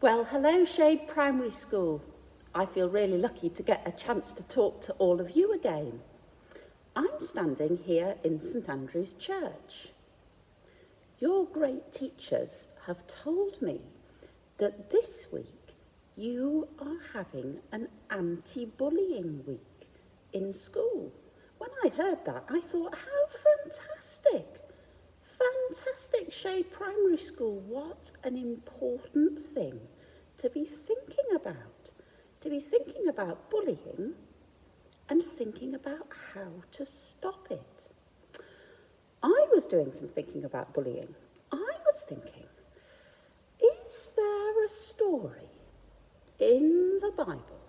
Well, hello Shade Primary School. I feel really lucky to get a chance to talk to all of you again. I'm standing here in St Andrew's Church. Your great teachers have told me that this week you are having an anti-bullying week in school. When I heard that, I thought, how fantastic! Fantastic, Shade Primary School. What an important thing to be thinking about. To be thinking about bullying and thinking about how to stop it. I was doing some thinking about bullying. I was thinking, is there a story in the Bible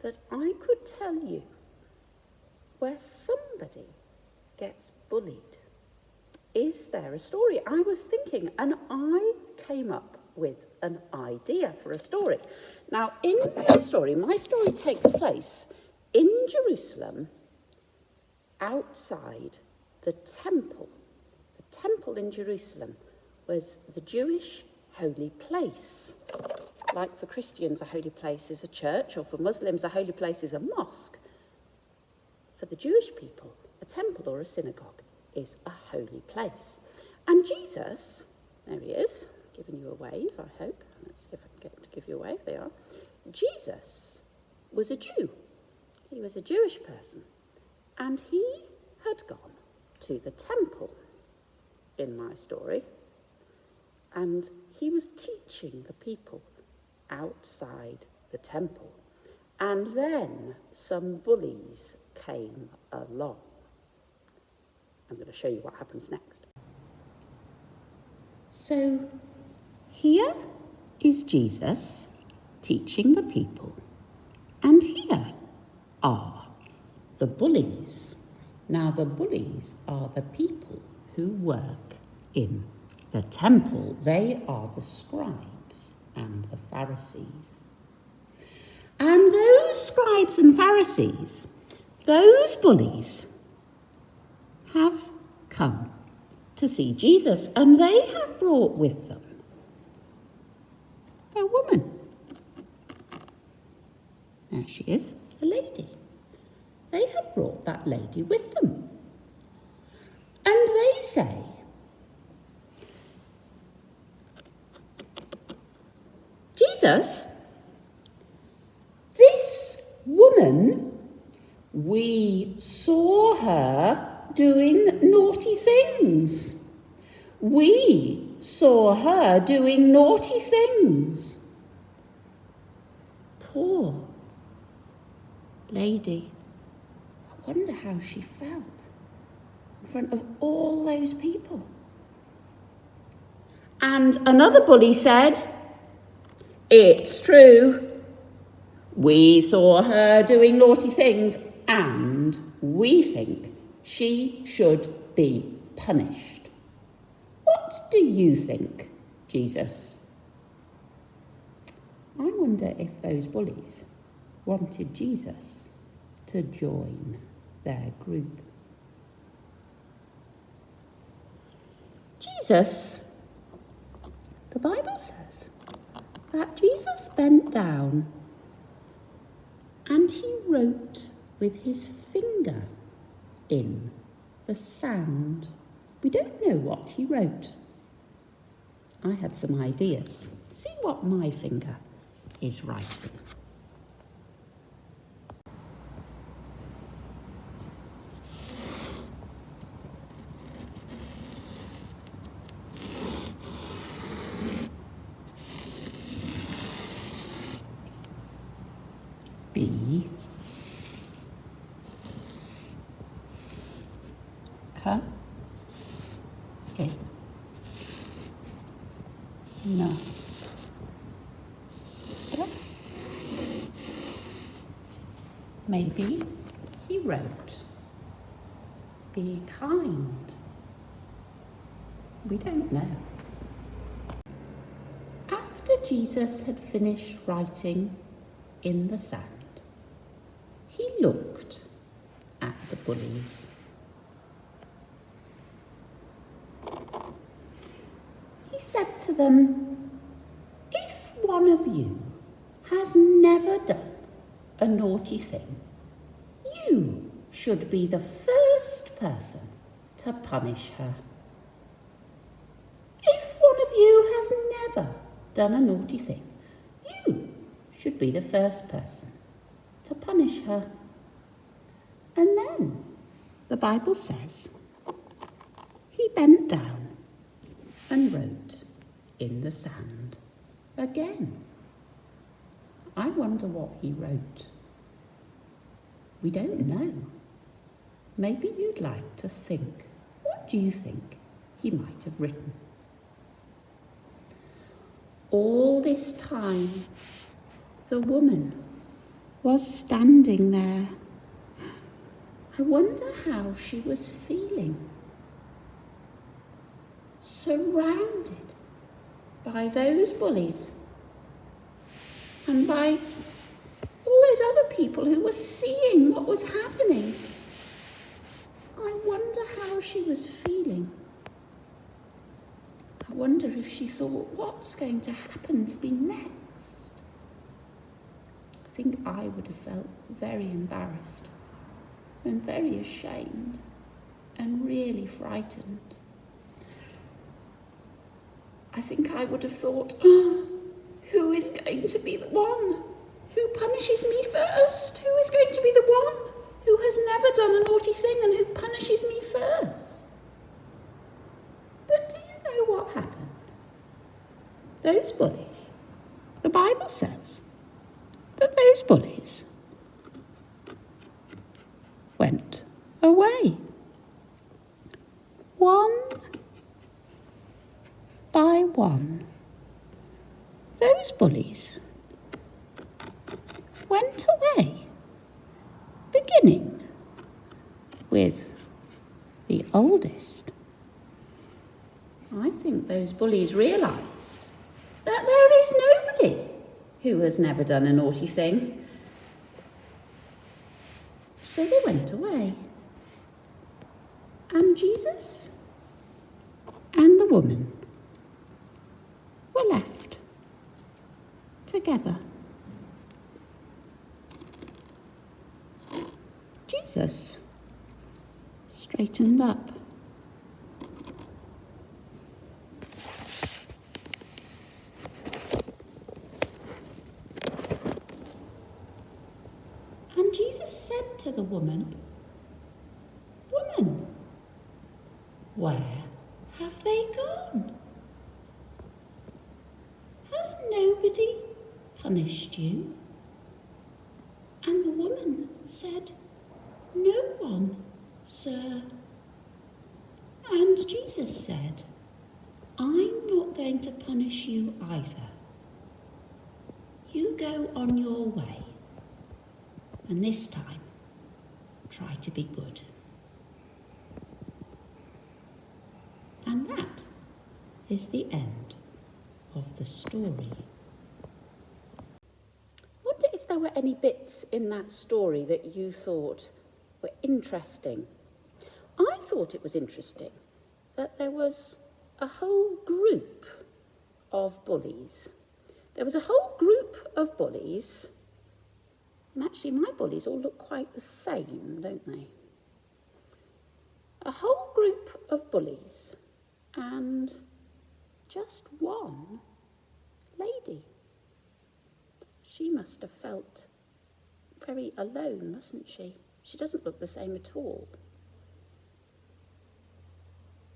that I could tell you where somebody gets bullied? Is there a story? I was thinking, and I came up with an idea for a story. Now, in my story takes place in Jerusalem, outside the temple. The temple in Jerusalem was the Jewish holy place. Like for Christians, a holy place is a church, or for Muslims, a holy place is a mosque. For the Jewish people, a temple or a synagogue is a holy place. And Jesus, there he is, giving you a wave, I hope. Let's see if I can get him to give you a wave. There you are. Jesus was a Jew. He was a Jewish person. And he had gone to the temple in my story. And he was teaching the people outside the temple. And then some bullies came along. I'm going to show you what happens next. So here is Jesus teaching the people, and here are the bullies. Now the bullies are the people who work in the temple. They are the scribes and the Pharisees. And those scribes and Pharisees, those bullies, have come to see Jesus, and they have brought with them a woman. There she is, a lady. They have brought that lady with them. And they say, Jesus, this woman, we saw her doing naughty things. We saw her doing naughty things. Poor lady. I wonder how she felt in front of all those people. And another bully said, it's true. We saw her doing naughty things, and we think she should be punished. What do you think, Jesus? I wonder if those bullies wanted Jesus to join their group. Jesus, the Bible says that Jesus bent down and he wrote with his finger in the sand. We don't know what he wrote. I had some ideas. See what my finger is writing. B. K. I. N. G. Maybe he wrote, be kind. We don't know. After Jesus had finished writing in the sand, he looked at the bullies. He said to them, if one of you has never done a naughty thing, you should be the first person to punish her. If one of you has never done a naughty thing, you should be the first person to punish her. And then the Bible says he bent down and wrote in the sand again. I wonder what he wrote. We don't know. Maybe you'd like to think. What do you think he might have written? All this time, the woman was standing there. I wonder how she was feeling. Surrounded by those bullies and by all those other people who were seeing what was happening. I wonder how she was feeling. I wonder if she thought, what's going to happen to me next? I think I would have felt very embarrassed and very ashamed and really frightened. I think I would have thought, oh, who is going to be the one who punishes me first? Who is going to be the one who has never done a naughty thing and who punishes me first? But do you know what happened? Those bullies, the Bible says that those bullies went away. One by one, those bullies went away, beginning with the oldest. I think those bullies realised that there is nobody who has never done a naughty thing. So they went away. And Jesus and the woman were left together. Jesus straightened up. And Jesus said to the woman, "Woman, where have they gone? Has nobody punished you?" And the woman said, "No one, sir." And Jesus said, "I'm not going to punish you either. You go on your way, and this time, try to be good." And that is the end of the story. I wonder if there were any bits in that story that you thought were interesting. I thought it was interesting that there was a whole group of bullies. There was a whole group of bullies, and actually my bullies all look quite the same, don't they? A whole group of bullies and just one lady. She must have felt very alone, mustn't she? She doesn't look the same at all.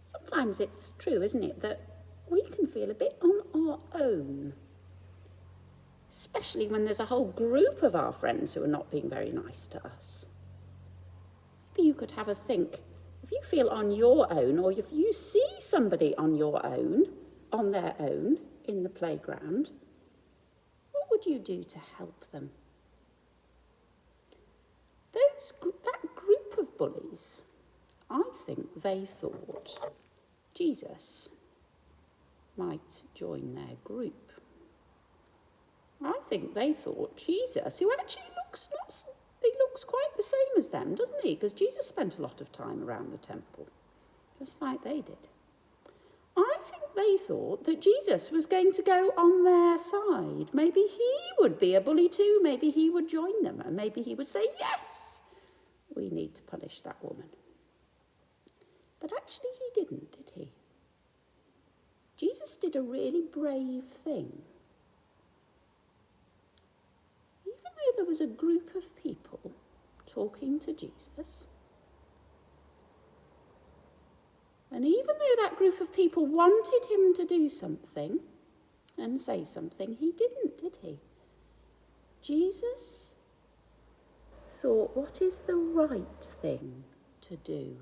Sometimes it's true, isn't it, that we can feel a bit on our own, especially when there's a whole group of our friends who are not being very nice to us. Maybe you could have a think. If you feel on your own, or if you see somebody on their own, in the playground, what would you do to help them? That group of bullies, I think they thought Jesus might join their group. I think they thought Jesus, who actually looks quite the same as them, doesn't he? Because Jesus spent a lot of time around the temple, just like they did. I think they thought that Jesus was going to go on their side. Maybe he would be a bully too. Maybe he would join them, and maybe he would say, yes, we need to punish that woman. But actually he didn't, did he? Jesus did a really brave thing. Even though there was a group of people talking to Jesus, and even though that group of people wanted him to do something and say something, he didn't, did he? Jesus thought, what is the right thing to do?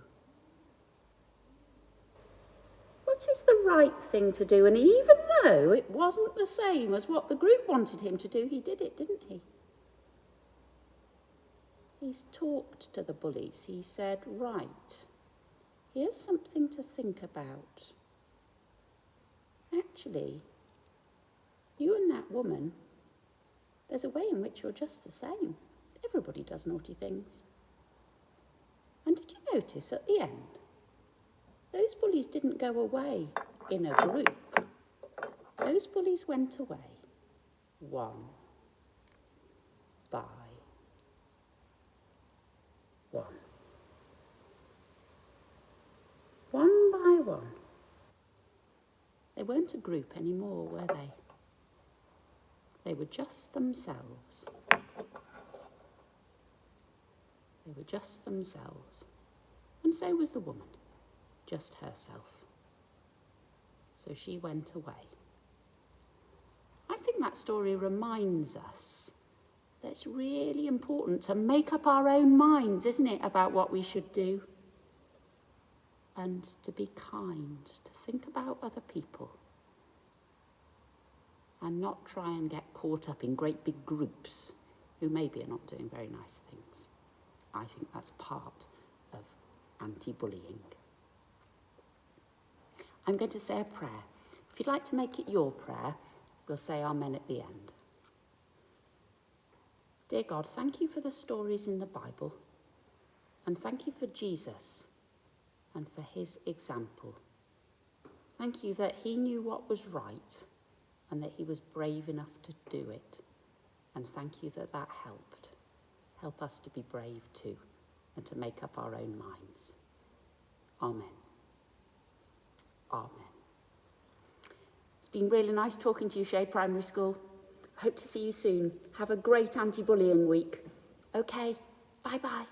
What is the right thing to do? And even though it wasn't the same as what the group wanted him to do, he did it, didn't he? He's talked to the bullies. He said, right, here's something to think about. Actually, you and that woman, there's a way in which you're just the same. Everybody does naughty things. And did you notice at the end, those bullies didn't go away in a group. Those bullies went away one by one. One by one. They weren't a group anymore, were they? They were just themselves. They were just themselves. And so was the woman, just herself. So she went away. I think that story reminds us that it's really important to make up our own minds, isn't it, about what we should do? And to be kind, to think about other people, and not try and get caught up in great big groups who maybe are not doing very nice things. I think that's part of anti-bullying. I'm going to say a prayer. If you'd like to make it your prayer, we'll say amen at the end. Dear God, thank you for the stories in the Bible, and thank you for Jesus and for his example. Thank you that he knew what was right and that he was brave enough to do it. And thank you that that helped. Help us to be brave too and to make up our own minds. Amen. Amen. It's been really nice talking to you, Shade Primary School. I hope to see you soon. Have a great anti-bullying week. Okay, bye-bye.